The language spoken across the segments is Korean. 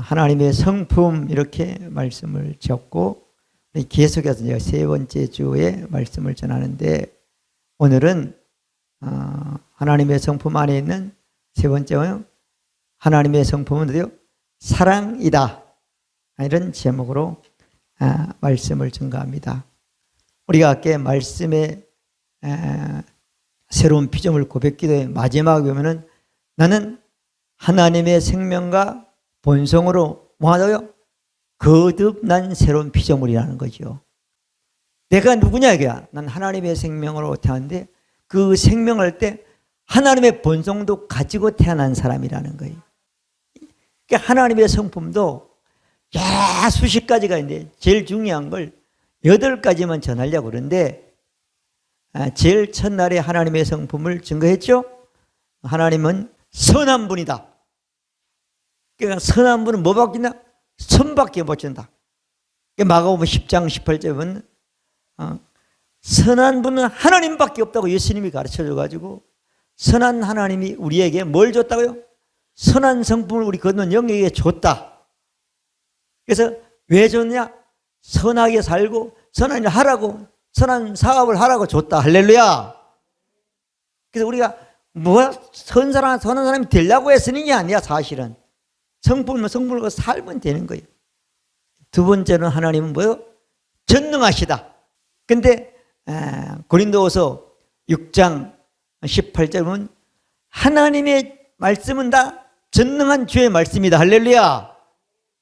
하나님의 성품 이렇게 말씀을 지었고 계속해서 이제 세 번째 주에 말씀을 전하는데 오늘은 하나님의 성품 안에 있는 세 번째는 하나님의 성품은 어디요? 사랑이다. 이런 제목으로 말씀을 전가합니다. 우리가 아까 말씀의 새로운 피조물 고백기도의 마지막에 보면은 나는 하나님의 생명과 본성으로 뭐하다고요? 거듭난 새로운 피조물이라는 거죠. 내가 누구냐 이거야. 난 하나님의 생명으로 태어났는데 그 생명할 때 하나님의 본성도 가지고 태어난 사람이라는 거예요. 그러니까 하나님의 성품도 수십 가지가 있는데 제일 중요한 걸 8가지만 전하려고 그러는데 제일 첫날에 하나님의 성품을 증거했죠. 하나님은 선한 분이다. 그러니까 선한 분은 뭐 바뀌나? 선밖에 못 준다. 마가복음 10장 18절에 보면 선한 분은 하나님밖에 없다고 예수님이 가르쳐줘가지고 선한 하나님이 우리에게 뭘 줬다고요? 선한 성품을 우리 거듭난 영에게 줬다. 그래서 왜 줬냐? 선하게 살고 선한 일을 하라고, 선한 사업을 하라고 줬다. 할렐루야. 그래서 우리가 선한 사람이 되려고 했으니 게 아니야. 사실은 성품을 살면 되는 거예요. 두 번째는 하나님은 뭐예요? 전능하시다. 근데 고린도후서 6장 18절 보면 하나님의 말씀은 다 전능한 주의 말씀이다. 할렐루야.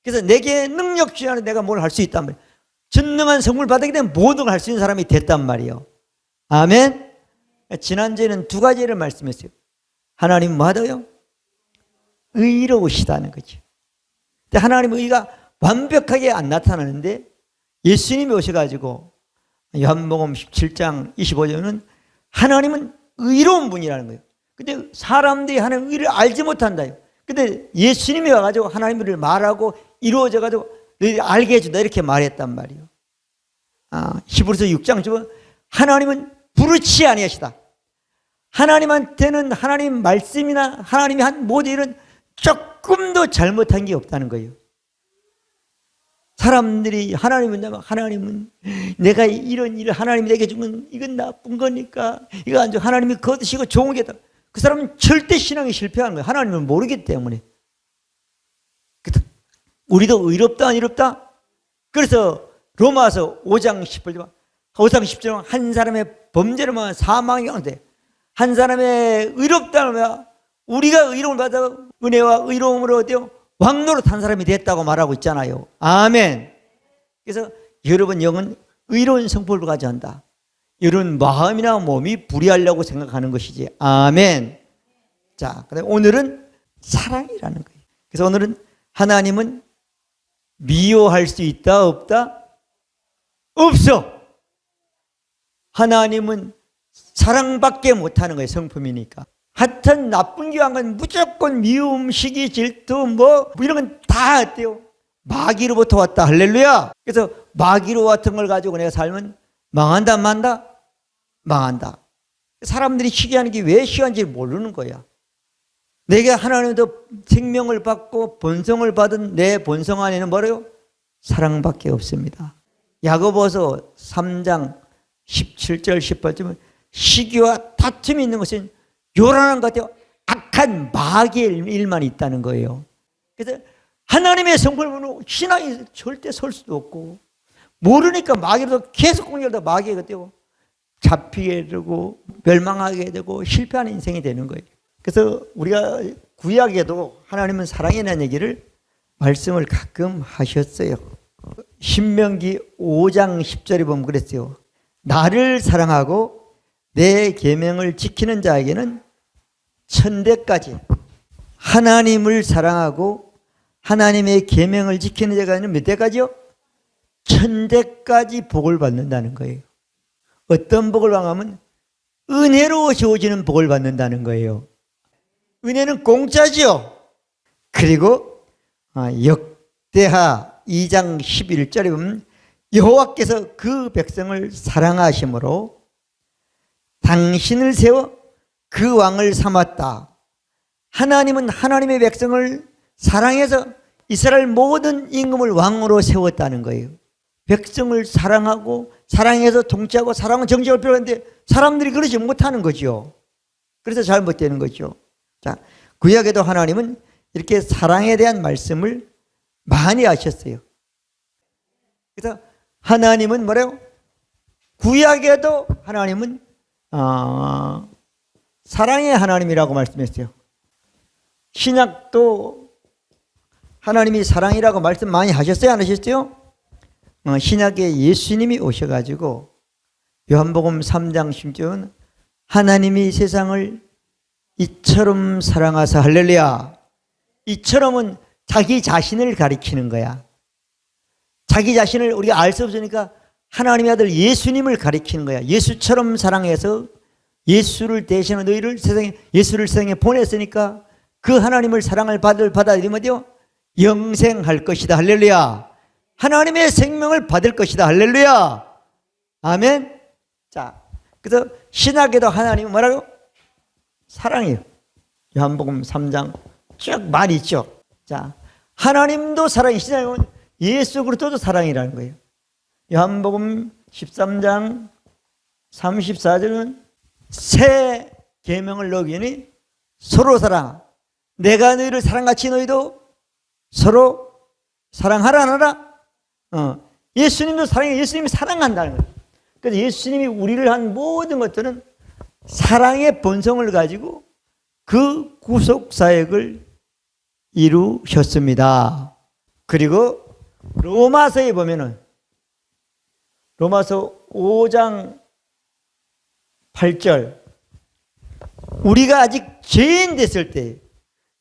그래서 내게 능력 주하는 내가 뭘 할 수 있단 말이에요. 전능한 성품을 받았기 때문에 모든 걸 할 수 있는 사람이 됐단 말이에요. 아멘. 지난주에는 2가지를 말씀했어요. 하나님은 뭐 하다고요? 의로우시다는 거죠. 근데 하나님의 의가 완벽하게 안 나타나는데 예수님이 오셔가지고 요한복음 17장 25절은 하나님은 의로운 분이라는 거예요. 근데 사람들이 하나님의 의를 알지 못한다. 근데 예수님이 와가지고 하나님의 의를 말하고 이루어져가지고 너희들이 알게 해준다 이렇게 말했단 말이에요. 히브리서 6장 주면 하나님은 부르치 아니하시다. 하나님한테는 하나님 말씀이나 하나님이 한 모든 일은 조금도 잘못한 게 없다는 거예요. 사람들이 하나님은 내가 이런 일을 하나님이 내게 주면 이건 나쁜 거니까 이거 안 좋아. 하나님이 거두시고 좋은 게다. 그 사람은 절대 신앙이 실패하는 거예요. 하나님을 모르기 때문에. 우리도 의롭다 안 의롭다? 그래서 로마서 5장 10절 한 사람의 범죄로만 사망이 오는데 한 사람의 의롭다면 우리가 의로움을 받아 은혜와 의로움으로 어때요? 왕노릇 한 사람이 됐다고 말하고 있잖아요. 아멘. 그래서 여러분 영은 의로운 성품을 가져야 한다. 여러분 마음이나 몸이 불의하려고 생각하는 것이지. 아멘. 자, 오늘은 사랑이라는 거예요. 그래서 오늘은 하나님은 미워할 수 있다 없다? 없어. 하나님은 사랑밖에 못하는 거예요. 성품이니까. 하여튼 나쁜 게 한 건 무조건 미움, 시기, 질투 이런 건 다 어때요? 마귀로부터 왔다. 할렐루야. 그래서 마귀로 같은 걸 가지고 내가 살면 망한다 만다? 망한다. 사람들이 시기하는 게 왜 시기한지 모르는 거야. 내가 하나님도 생명을 받고 본성을 받은 내 본성 안에는 뭐래요? 사랑밖에 없습니다. 야고보서 3장 17절 18절은 시기와 다툼이 있는 것은 요란한 것 같아요. 악한 마귀의 일만 있다는 거예요. 그래서 하나님의 성품으로 신앙이 절대 설 수도 없고 모르니까 마귀로서 계속 공격하다 마귀가 되고 잡히게 되고 멸망하게 되고 실패하는 인생이 되는 거예요. 그래서 우리가 구약에도 하나님은 사랑이라는 얘기를 말씀을 가끔 하셨어요. 신명기 5장 10절에 보면 그랬어요. 나를 사랑하고 내 계명을 지키는 자에게는 천대까지 하나님을 사랑하고 하나님의 계명을 지키는 자에게는 몇 대까지요? 천대까지 복을 받는다는 거예요. 어떤 복을 받냐면 은혜로 주어지는 복을 받는다는 거예요. 은혜는 공짜지요. 그리고 역대하 2장 11절에 보면 여호와께서 그 백성을 사랑하심으로 당신을 세워 그 왕을 삼았다. 하나님은 하나님의 백성을 사랑해서 이스라엘 모든 임금을 왕으로 세웠다는 거예요. 백성을 사랑하고 사랑해서 통치하고 사랑은 정직을 필요한데 사람들이 그러지 못하는 거죠. 그래서 잘못되는 거죠. 자, 구약에도 하나님은 이렇게 사랑에 대한 말씀을 많이 하셨어요. 그래서 하나님은 뭐래요? 구약에도 하나님은 사랑의 하나님이라고 말씀했어요. 신약도 하나님이 사랑이라고 말씀 많이 하셨어요? 안 하셨어요? 신약에 예수님이 오셔가지고 요한복음 3장 10절은 하나님이 세상을 이처럼 사랑하사, 할렐루야. 이처럼은 자기 자신을 가리키는 거야. 자기 자신을 우리가 알 수 없으니까 하나님의 아들 예수님을 가리키는 거야. 예수처럼 사랑해서 예수를 대신한 너희를 예수를 세상에 보냈으니까 그 하나님을 사랑을 받아들이면 어디요? 영생할 것이다. 할렐루야. 하나님의 생명을 받을 것이다. 할렐루야. 아멘. 자, 그래서 신약에도 하나님은 뭐라고? 사랑이에요. 요한복음 3장 쭉 말이 있죠. 자, 하나님도 사랑이, 신약은 예수 그리스도도 사랑이라는 거예요. 요한복음 13장 34절은 새 계명을 너희니 서로 사랑. 내가 너희를 사랑같이 너희도 서로 사랑하라 하라. 예수님도 사랑해. 예수님이 사랑한다는 거예요. 그래서 예수님이 우리를 한 모든 것들은 사랑의 본성을 가지고 그 구속 사역을 이루셨습니다. 그리고 로마서에 보면은 로마서 5장 8절 우리가 아직 죄인 됐을 때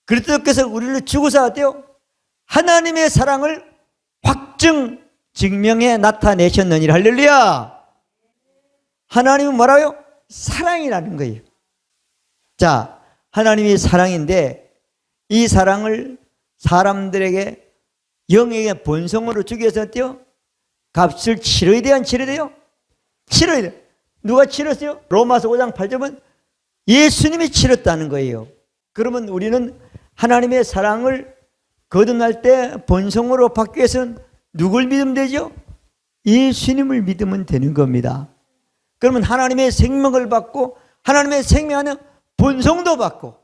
그리스도께서 우리를 죽으사 어때요? 하나님의 사랑을 확증 증명해 나타내셨느니라. 할렐루야. 하나님은 뭐라고요? 사랑이라는 거예요. 자, 하나님이 사랑인데 이 사랑을 사람들에게 영의 본성으로 주기 위해서 어때요? 값을 치러야 돼요? 안 치러야 돼요? 치러야 돼요. 누가 치렀어요? 로마서 5장 8절은 예수님이 치렀다는 거예요. 그러면 우리는 하나님의 사랑을 거듭날 때 본성으로 받기 위해서는 누굴 믿으면 되죠? 예수님을 믿으면 되는 겁니다. 그러면 하나님의 생명을 받고 하나님의 생명하는 본성도 받고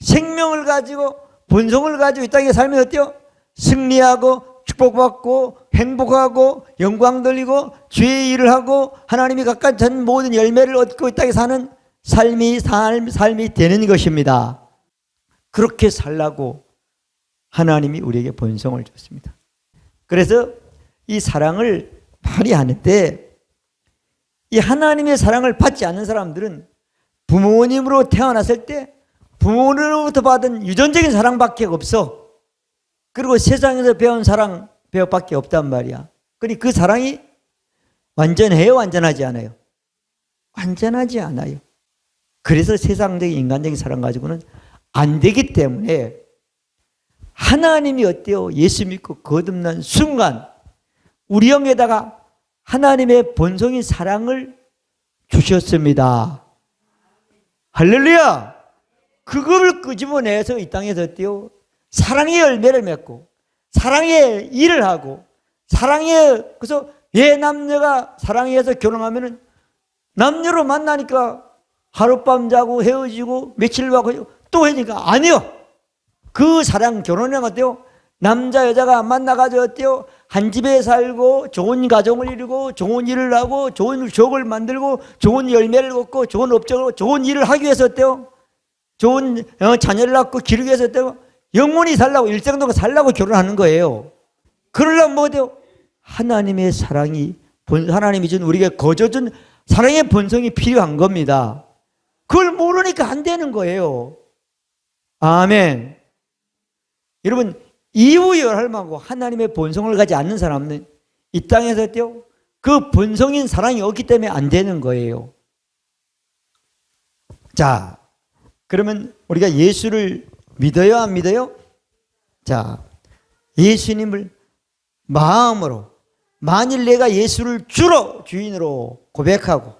생명을 가지고 본성을 가지고 이 땅에 살면 어때요? 승리하고 축복받고 행복하고 영광 돌리고 주의 일을 하고 하나님이 각각 전 모든 열매를 얻고 이 땅에 사는 삶이 되는 것입니다. 그렇게 살라고 하나님이 우리에게 본성을 줬습니다. 그래서 이 사랑을 발휘하는데 이 하나님의 사랑을 받지 않는 사람들은 부모님으로 태어났을 때 부모로부터 받은 유전적인 사랑밖에 없어. 그리고 세상에서 배운 사랑 배워밖에 없단 말이야. 그러니 그 사랑이 완전해요? 완전하지 않아요? 완전하지 않아요. 그래서 세상적인 인간적인 사랑 가지고는 안 되기 때문에 하나님이 어때요? 예수 믿고 거듭난 순간 우리 영에다가 하나님의 본성인 사랑을 주셨습니다. 할렐루야! 그걸 끄집어내서 이 땅에서 어때요? 사랑의 열매를 맺고 사랑의 일을 하고 그래서 남녀가 사랑해서 결혼하면은 남녀로 만나니까 하룻밤 자고 헤어지고 며칠 하고 또 헤어지니까 아니요. 그 사랑 결혼은 어때요? 남자 여자가 만나가지고 어때요? 한 집에 살고 좋은 가정을 이루고 좋은 일을 하고 좋은 추억을 만들고 좋은 열매를 얻고 좋은 업적을 좋은 일을 하기 위해서 어때요? 좋은 자녀를 낳고 기르기 위해서 어때요? 영원히 살라고 일생동안 살라고 결혼하는 거예요. 그러려면 뭐 돼요? 하나님의 사랑이 하나님이 준 우리에게 거저준 사랑의 본성이 필요한 겁니다. 그걸 모르니까 안 되는 거예요. 아멘. 여러분 이유열할망하고 하나님의 본성을 가지 않는 사람은 이 땅에서 어때요? 그 본성인 사랑이 없기 때문에 안 되는 거예요. 자, 그러면 우리가 예수를 믿어요? 안 믿어요? 자, 예수님을 마음으로 만일 내가 예수를 주인으로 고백하고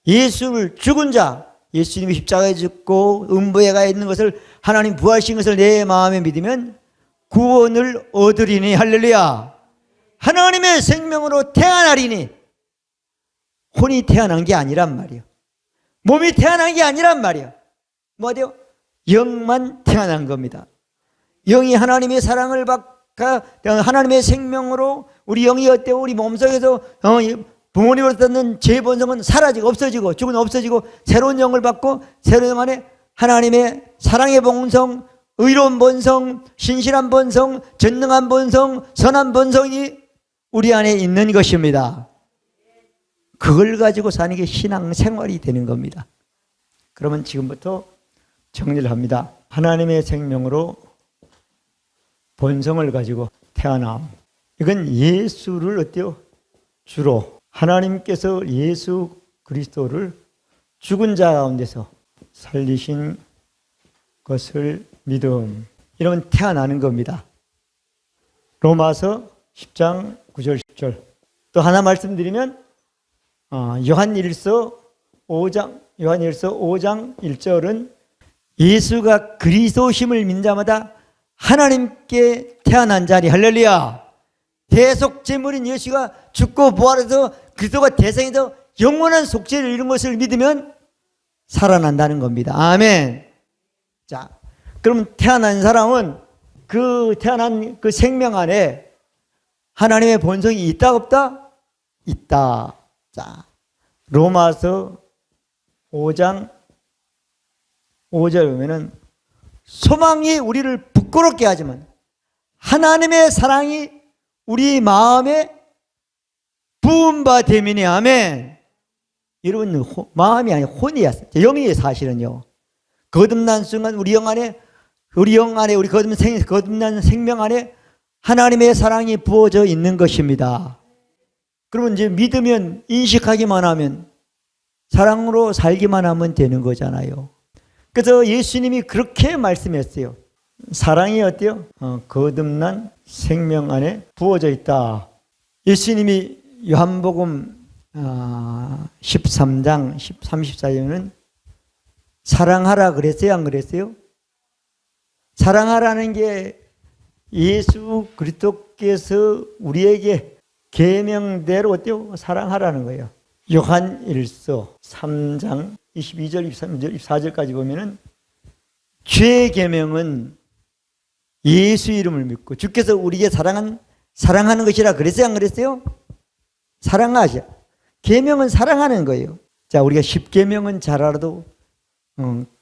예수를 죽은 자 예수님이 십자가에 죽고 음부에 가 있는 것을 하나님 부활신 것을 내 마음에 믿으면 구원을 얻으리니. 할렐루야. 하나님의 생명으로 태어나리니. 혼이 태어난 게 아니란 말이에요. 몸이 태어난 게 아니란 말이에요. 뭐죠? 영만 태어난 겁니다. 영이 하나님의 사랑을 받아 하나님의 생명으로 우리 영이 어때요? 우리 몸속에서 부모님으로 듣는 제 본성은 사라지고 없어지고 죽은 없어지고 새로운 영을 받고 새로운 영 안에 하나님의 사랑의 본성, 의로운 본성, 신실한 본성, 전능한 본성, 선한 본성이 우리 안에 있는 것입니다. 그걸 가지고 사는 게 신앙생활이 되는 겁니다. 그러면 지금부터 정리를 합니다. 하나님의 생명으로 본성을 가지고 태어남. 이건 예수를 어때요? 주로 하나님께서 예수 그리스도를 죽은 자 가운데서 살리신 것을 믿음. 이러면 태어나는 겁니다. 로마서 10장 9절 10절. 또 하나 말씀드리면 요한일서 5장 1절은 예수가 그리스도심을 믿는 자마다 하나님께 태어난 자리. 할렐루야. 대속 제물인 예수가 죽고 부활해서 그리스도가 대생해서 영원한 속죄를 이룬 것을 믿으면 살아난다는 겁니다. 아멘. 자, 그럼 태어난 사람은 그 태어난 그 생명 안에 하나님의 본성이 있다 없다? 있다. 자, 로마서 5장 5절 보면은 소망이 우리를 부끄럽게 하지만 하나님의 사랑이 우리 마음에 부은 바 되미니. 아멘. 여러분, 마음이 아니라 혼이야. 영이에요. 사실은요. 거듭난 순간 우리 영 안에 우리 거듭난 생명 안에 하나님의 사랑이 부어져 있는 것입니다. 그러면 이제 믿으면, 인식하기만 하면, 사랑으로 살기만 하면 되는 거잖아요. 그래서 예수님이 그렇게 말씀했어요. 사랑이 어때요? 거듭난 생명 안에 부어져 있다. 예수님이 요한복음 13장 34절에는 사랑하라 그랬어요? 안 그랬어요? 사랑하라는 게 예수 그리스도께서 우리에게 계명대로 어때요? 사랑하라는 거예요. 요한일서 3장 22절, 23절, 24절까지 보면은 죄의 계명은 예수 이름을 믿고 주께서 우리에게 사랑하는 것이라 그랬어요? 안 그랬어요? 사랑하자. 계명은 사랑하는 거예요. 자, 우리가 10계명은 잘 알아도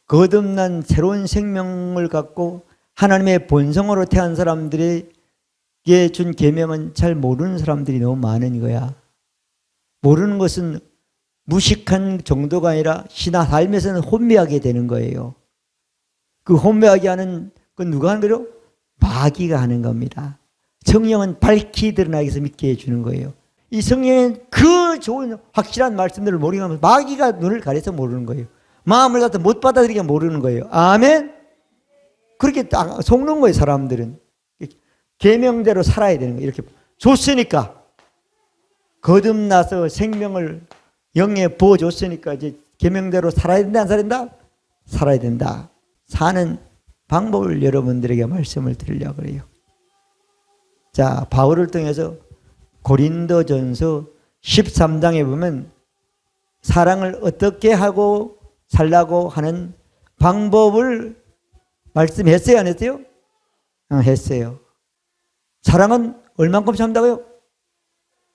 거듭난 새로운 생명을 갖고 하나님의 본성으로 태어난 사람들에게 준 계명은 잘 모르는 사람들이 너무 많은 거야. 모르는 것은 무식한 정도가 아니라 신앙 삶에서는 혼미하게 되는 거예요. 그 혼미하게 하는 건 누가 하는 거죠? 마귀가 하는 겁니다. 성령은 밝히 드러나기 위해서 믿게 해주는 거예요. 이 성령은 그 좋은 확실한 말씀들을 모르게 하면서 마귀가 눈을 가려서 모르는 거예요. 마음을 갖다 못 받아들이게 모르는 거예요. 아멘? 그렇게 딱 속는 거예요, 사람들은. 계명대로 살아야 되는 거예요. 이렇게 줬으니까. 거듭나서 생명을 영에 부어줬으니까 이제 계명대로 살아야 된다, 안 살아야 된다? 살아야 된다. 사는 방법을 여러분들에게 말씀을 드리려고 그래요. 자, 바울을 통해서 고린도전서 13장에 보면 사랑을 어떻게 하고 살라고 하는 방법을 말씀했어요, 안 했어요? 했어요. 사랑은 얼만큼 참다고요?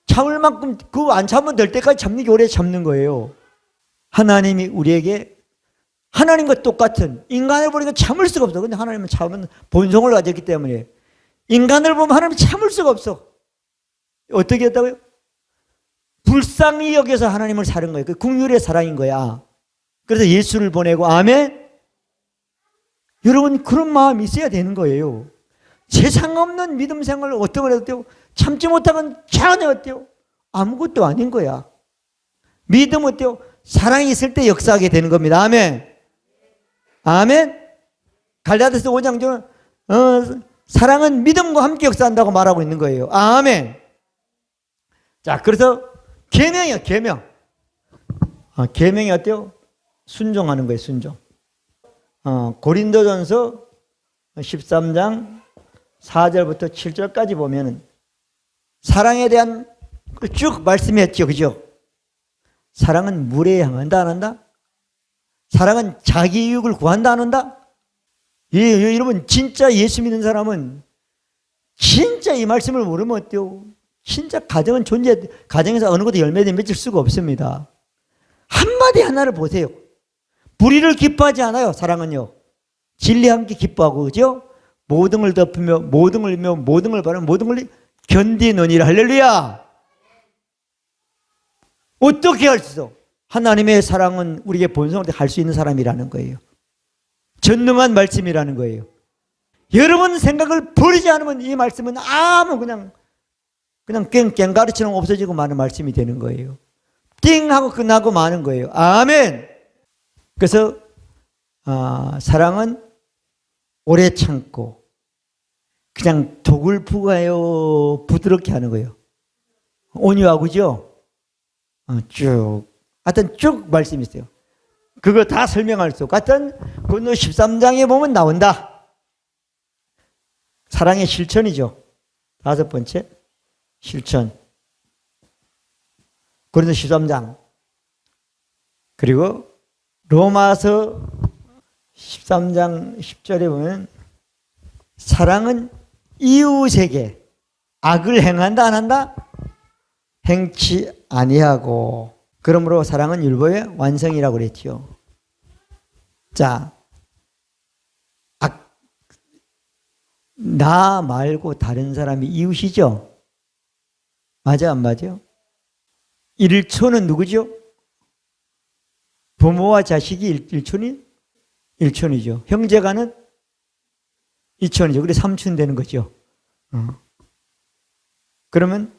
참을 만큼, 그거 안 참으면 될 때까지 참는 게 오래 참는 거예요. 하나님이 우리에게 하나님과 똑같은 인간을 보니까 참을 수가 없어. 근데 하나님은 참은 본성을 가졌기 때문에 인간을 보면 하나님은 참을 수가 없어. 어떻게 했다고요? 불쌍히 여겨서 하나님을 사는 거예요. 그 국률의 사랑인 거야. 그래서 예수를 보내고, 아멘? 여러분, 그런 마음이 있어야 되는 거예요. 세상 없는 믿음 생활을 어떻게 해도 참지 못하면 전혀 어때요? 아무것도 아닌 거야. 믿음 어때요? 사랑이 있을 때 역사하게 되는 겁니다. 아멘. 아멘. 갈라디아서 5장 저는 사랑은 믿음과 함께 역사한다고 말하고 있는 거예요. 아멘. 자, 그래서 계명이요, 계명. 계명이 어때요? 순종하는 거예요, 순종. 고린도전서 13장 4절부터 7절까지 보면은 사랑에 대한 쭉 말씀했죠. 그죠? 사랑은 물에 향한다 안 한다? 사랑은 자기 이익을 구한다 안 한다? 예, 여러분 진짜 예수 믿는 사람은 진짜 이 말씀을 모르면 어때요? 진짜 가정에서 어느 것도 열매를 맺을 수가 없습니다. 한마디 하나를 보세요. 불의를 기뻐하지 않아요. 사랑은요. 진리와 함께 기뻐하고, 그죠? 모든 걸 덮으며 모든 걸 이며 모든 걸 바라며 모든 걸 견디느니라. 할렐루야. 어떻게 할 수 있어? 하나님의 사랑은 우리에게 본성으로 할 수 있는 사람이라는 거예요. 전능한 말씀이라는 거예요. 여러분 생각을 버리지 않으면 이 말씀은 아무 그냥 깽가루처럼 없어지고 마는 말씀이 되는 거예요. 띵 하고 끝나고 마는 거예요. 아멘. 그래서 사랑은 오래 참고 그냥 독을 부어요, 부드럽게 하는 거예요. 온유하고죠. 쭉 하여튼 쭉 말씀이 있어요. 그거 다 설명할 수 없고 하여튼 고린도 13장에 보면 나온다. 사랑의 실천이죠. 5번째 실천. 고린도 13장 그리고 로마서 13장 10절에 보면 사랑은 이웃에게 악을 행한다 안 한다? 행치 아니하고 그러므로 사랑은 율법의 완성이라고 그랬죠. 자, 나 말고 다른 사람이 이웃이죠? 맞아 안 맞아요? 일촌은 누구죠? 부모와 자식이 일촌이죠. 형제간은 이촌이죠. 그래 3촌 되는 거죠. 그러면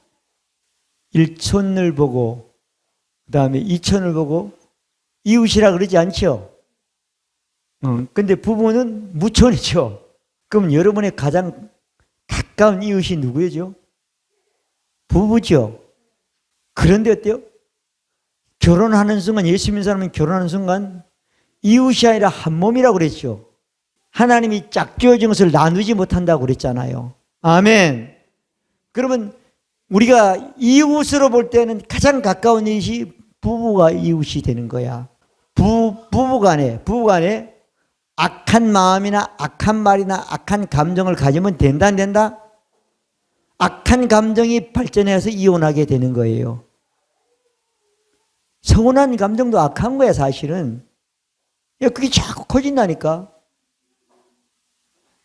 일촌을 보고 그 다음에 이촌을 보고 이웃이라 그러지 않죠. 근데 부부는 무촌이죠. 그럼 여러분의 가장 가까운 이웃이 누구죠? 부부죠. 그런데 어때요? 결혼하는 순간, 예수 믿는 사람은 결혼하는 순간 이웃이 아니라 한 몸이라고 그랬죠. 하나님이 짝지어진 것을 나누지 못한다고 그랬잖아요. 아멘. 그러면 우리가 이웃으로 볼 때는 가장 가까운 이웃이 부부가 이웃이 되는 거야. 부부간에 악한 마음이나 악한 말이나 악한 감정을 가지면 된다 안 된다? 악한 감정이 발전해서 이혼하게 되는 거예요. 서운한 감정도 악한 거야 사실은. 그게 자꾸 커진다니까.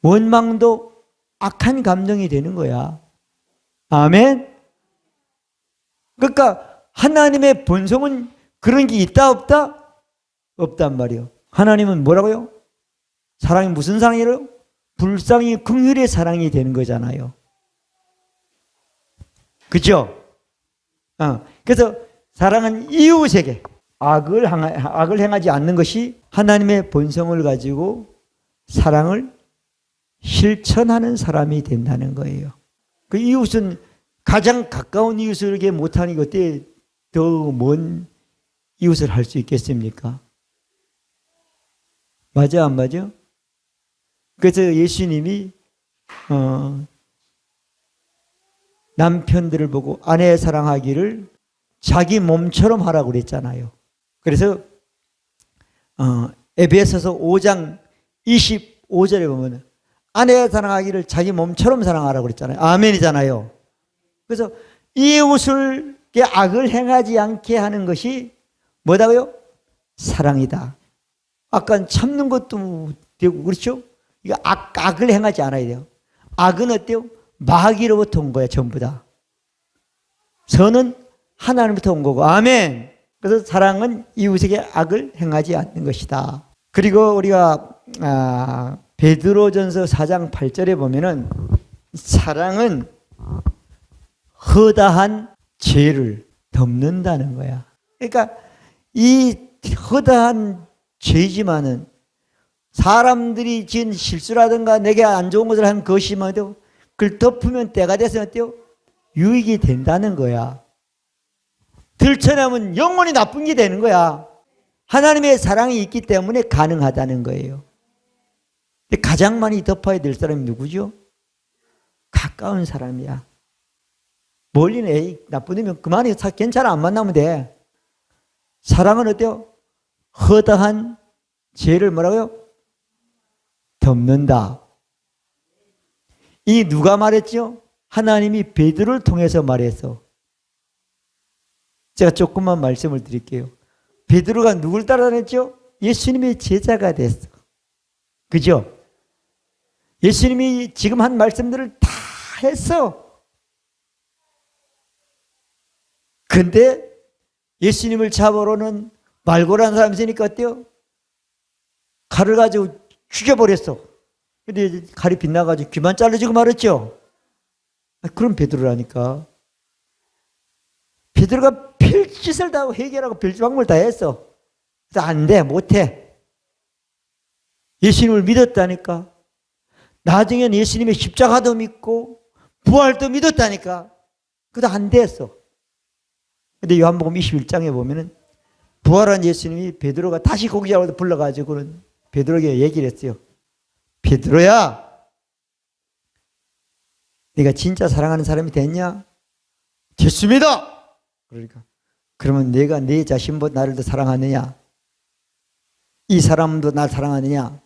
원망도 악한 감정이 되는 거야. 아멘. 그러니까 하나님의 본성은 그런 게 있다 없다? 없단 말이에요. 하나님은 뭐라고요? 사랑이 무슨 사랑이래요? 불쌍히 긍휼의 사랑이 되는 거잖아요. 그죠? 그래서 사랑은 이웃에게 악을 행하지 않는 것이 하나님의 본성을 가지고 사랑을 실천하는 사람이 된다는 거예요. 그 이웃은 가장 가까운 이웃에게 못하는 게 어때 더 먼 이웃을 할 수 있겠습니까? 맞아 안 맞아? 그래서 예수님이 남편들을 보고 아내 사랑하기를 자기 몸처럼 하라고 그랬잖아요. 그래서 에베소서 5장 25절에 보면 아내 사랑하기를 자기 몸처럼 사랑하라고 그랬잖아요. 아멘이잖아요. 그래서 이웃을 악을 행하지 않게 하는 것이 뭐다고요? 사랑이다. 아까 참는 것도 되고 그렇죠? 이거 악을 행하지 않아야 돼요. 악은 어때요? 마귀로부터 온 거야 전부 다. 선은 하나님부터 온 거고. 아멘. 그래서 사랑은 이웃에게 악을 행하지 않는 것이다. 그리고 우리가 베드로전서 4장 8절에 보면은 사랑은 허다한 죄를 덮는다는 거야. 그러니까 이 허다한 죄지만은 사람들이 지은 실수라든가 내게 안 좋은 것을 한 것이면도 그걸 덮으면 때가 돼서 어때요? 유익이 된다는 거야. 들춰내면 영원히 나쁜 게 되는 거야. 하나님의 사랑이 있기 때문에 가능하다는 거예요. 가장 많이 덮어야 될 사람이 누구죠? 가까운 사람이야. 멀리는 에이 나쁜 놈이면 그만해. 괜찮아. 안 만나면 돼. 사랑은 어때요? 허다한 죄를 뭐라고요? 덮는다. 이 누가 말했죠? 하나님이 베드로를 통해서 말해서. 제가 조금만 말씀을 드릴게요. 베드로가 누굴 따라다녔죠? 예수님의 제자가 됐어. 그죠? 예수님이 지금 한 말씀들을 다 했어. 근데 예수님을 잡으러는 말고라는 사람이 있으니까 어때요? 칼을 가지고 죽여버렸어. 근데 칼이 빗나가지고 귀만 잘라지고 말았죠. 그럼 베드로라니까. 베드로가 별짓을 다 하고 해결하고 별짓방법을 다 했어. 안 돼, 못해. 예수님을 믿었다니까. 나중에는 예수님의 십자가도 믿고 부활도 믿었다니까. 그도 안 됐어. 근데 요한복음 21장에 보면은 부활한 예수님이 베드로가 다시 고기 잡아서 불러가지고는 베드로에게 얘기를 했어요. 베드로야, 네가 진짜 사랑하는 사람이 됐냐? 됐습니다. 그러니까 그러면 내가 네 자신보다 나를 더 사랑하느냐? 이 사람도 날 사랑하느냐?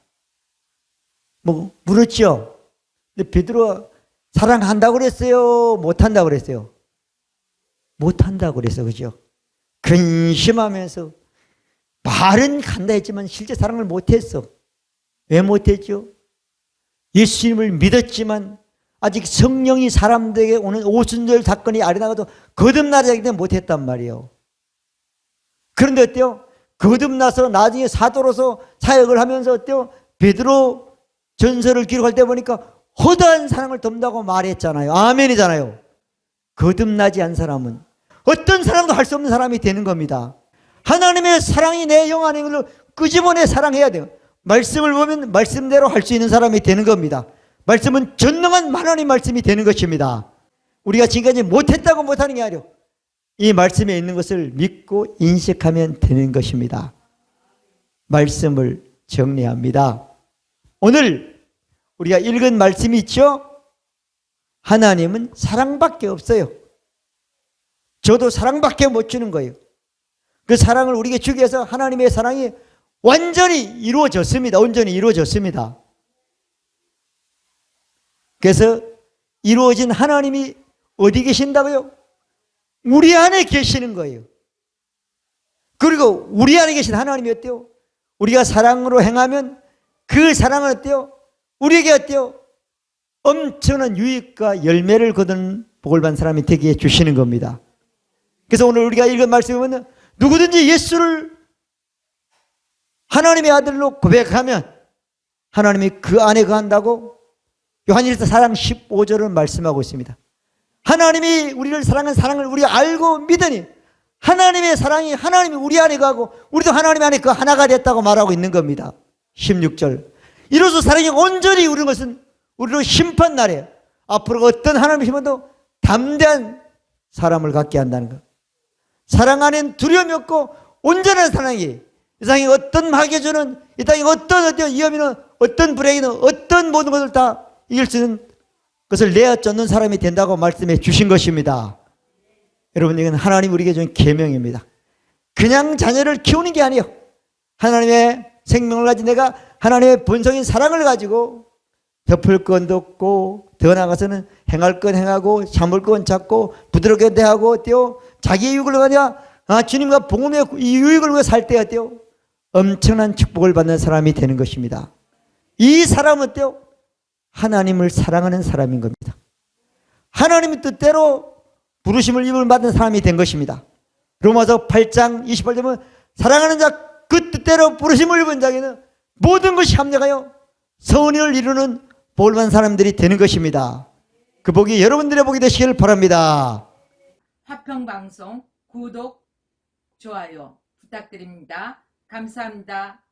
뭐 물었죠. 근데 베드로가 사랑한다고 그랬어요? 못한다고 그랬어요? 못한다고 그랬어. 그죠? 근심하면서 말은 간다 했지만 실제 사랑을 못했어. 왜 못했죠? 예수님을 믿었지만 아직 성령이 사람들에게 오는 오순절 사건이 아련하고도 거듭나자기 때문에 못했단 말이에요. 그런데 어때요? 거듭나서 나중에 사도로서 사역을 하면서 어때요? 베드로 전설을 기록할 때 보니까 허다한 사랑을 덮는다고 말했잖아요. 아멘이잖아요. 거듭나지 않은 사람은 어떤 사람도 할 수 없는 사람이 되는 겁니다. 하나님의 사랑이 내 영 안에 있는 걸 끄집어내 사랑해야 돼요. 말씀을 보면 말씀대로 할 수 있는 사람이 되는 겁니다. 말씀은 전능한 하나님 말씀이 되는 것입니다. 우리가 지금까지 못했다고 못하는 게 아니라 이 말씀에 있는 것을 믿고 인식하면 되는 것입니다. 말씀을 정리합니다. 오늘 우리가 읽은 말씀이 있죠? 하나님은 사랑밖에 없어요. 저도 사랑밖에 못 주는 거예요. 그 사랑을 우리에게 주기 위해서 하나님의 사랑이 완전히 이루어졌습니다. 온전히 이루어졌습니다. 그래서 이루어진 하나님이 어디 계신다고요? 우리 안에 계시는 거예요. 그리고 우리 안에 계신 하나님이 어때요? 우리가 사랑으로 행하면 그 사랑은 어때요? 우리에게 어때요? 엄청난 유익과 열매를 거두는 복을 받는 사람이 되게 해주시는 겁니다. 그래서 오늘 우리가 읽은 말씀을 보면 누구든지 예수를 하나님의 아들로 고백하면 하나님이 그 안에 거한다고 요한일서 4장 15절은 말씀하고 있습니다. 하나님이 우리를 사랑한 사랑을 우리가 알고 믿으니 하나님의 사랑이 하나님이 우리 안에 거하고 우리도 하나님 안에 그 하나가 됐다고 말하고 있는 겁니다. 16절. 이로써 사랑이 온전히 이루는 것은 우리로 심판날에 앞으로 어떤 하나님의 힘도 담대한 사람을 갖게 한다는 것. 사랑 안엔 두려움이 없고 온전한 사랑이 이 땅에 어떤 마귀가 주는 이 땅에 어떤 위험이는 어떤 불행이는 어떤 모든 것을 다 이길 수 있는 것을 내어쫓는 사람이 된다고 말씀해 주신 것입니다. 여러분, 이건 하나님 우리에게 준 계명입니다. 그냥 자녀를 키우는 게 아니에요. 하나님의 생명을 가진 내가 하나님의 본성인 사랑을 가지고 덮을 건 덮고 더 나아가서는 행할 건 행하고 참을 건 참고 부드럽게 대하고 어때요? 자기의 유익을 가냐? 주님과 복음의 이 유익을 위해 살 때 어때요? 엄청난 축복을 받는 사람이 되는 것입니다. 이 사람은 어때요? 하나님을 사랑하는 사람인 겁니다. 하나님의 뜻대로 부르심을 입을 받은 사람이 된 것입니다. 로마서 8장 28절 보면 사랑하는 자 그 뜻대로 부르심을 입은 자에게는 모든 것이 합력하여 선의를 이루는 복을 받는 사람들이 되는 것입니다. 그 복이 여러분들의 복이 되시길 바랍니다. 화평방송 구독, 좋아요 부탁드립니다. 감사합니다.